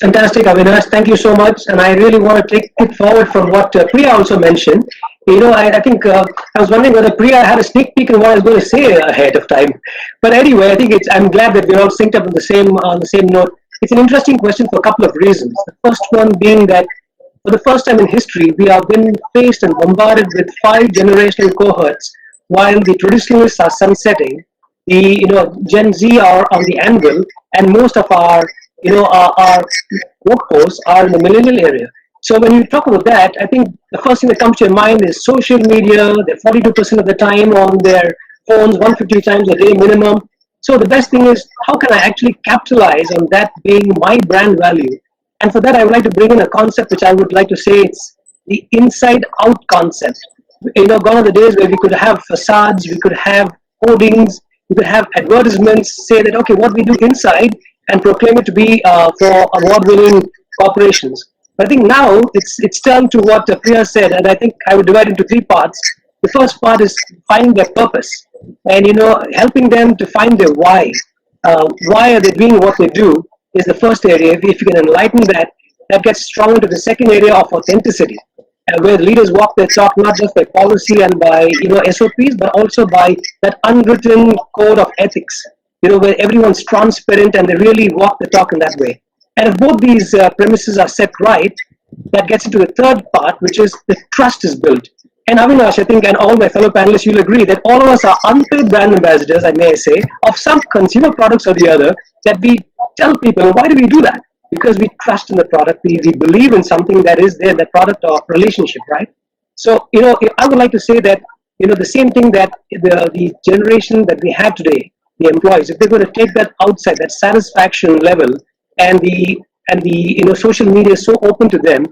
Fantastic, Avinash. Thank you so much. And I really want to take it forward from what Priya also mentioned. I think I was wondering whether Priya had a sneak peek of what I was going to say ahead of time. But anyway, I think I'm glad that we're all synced up on the same note. It's an interesting question for a couple of reasons. The first one being that for the first time in history, we have been faced and bombarded with five generational cohorts, while the traditionalists are sunsetting. The Gen Z are on the anvil, and most of our workforce are in the millennial area. So when you talk about that, I think the first thing that comes to your mind is social media. They're 42% of the time on their phones, 150 times a day minimum. So the best thing is, how can I actually capitalize on that being my brand value? And for that, I would like to bring in a concept which I would like to say it's the inside out concept. Gone are the days where we could have facades, we could have hoardings, we could have advertisements say that, okay, what we do inside and proclaim it to be for award-winning corporations. But I think now it's turned to what Priya said, and I think I would divide into three parts. The first part is finding their purpose, and helping them to find their why. Why are they doing what they do is the first area. If you can enlighten that, that gets strong into the second area of authenticity, where leaders walk their talk not just by policy and by SOPs, but also by that unwritten code of ethics. Where everyone's transparent and they really walk the talk in that way. And if both these premises are set right, that gets into the third part, which is the trust is built. And Avinash, I think, and all my fellow panelists, you'll agree that all of us are unpaid brand ambassadors, I may say, of some consumer products or the other, that we tell people, why do we do that? Because we trust in the product, we believe in something that is there, the product or relationship, right? So, I would like to say that, the same thing that the generation that we have today, the employees, if they're going to take that outside, that satisfaction level, and the social media is so open to them,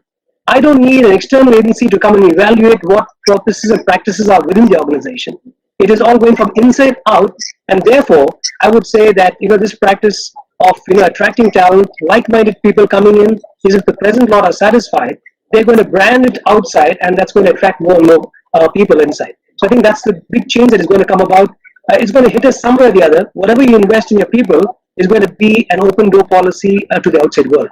I don't need an external agency to come and evaluate what purposes and practices are within the organization. It is all going from inside out, and therefore, I would say that this practice of attracting talent, like-minded people coming in, is if the present lot are satisfied, they're going to brand it outside, and that's going to attract more and more people inside. So I think that's the big change that is going to come about. It's going to hit us somewhere or the other. Whatever you invest in your people is going to be an open door policy to the outside world.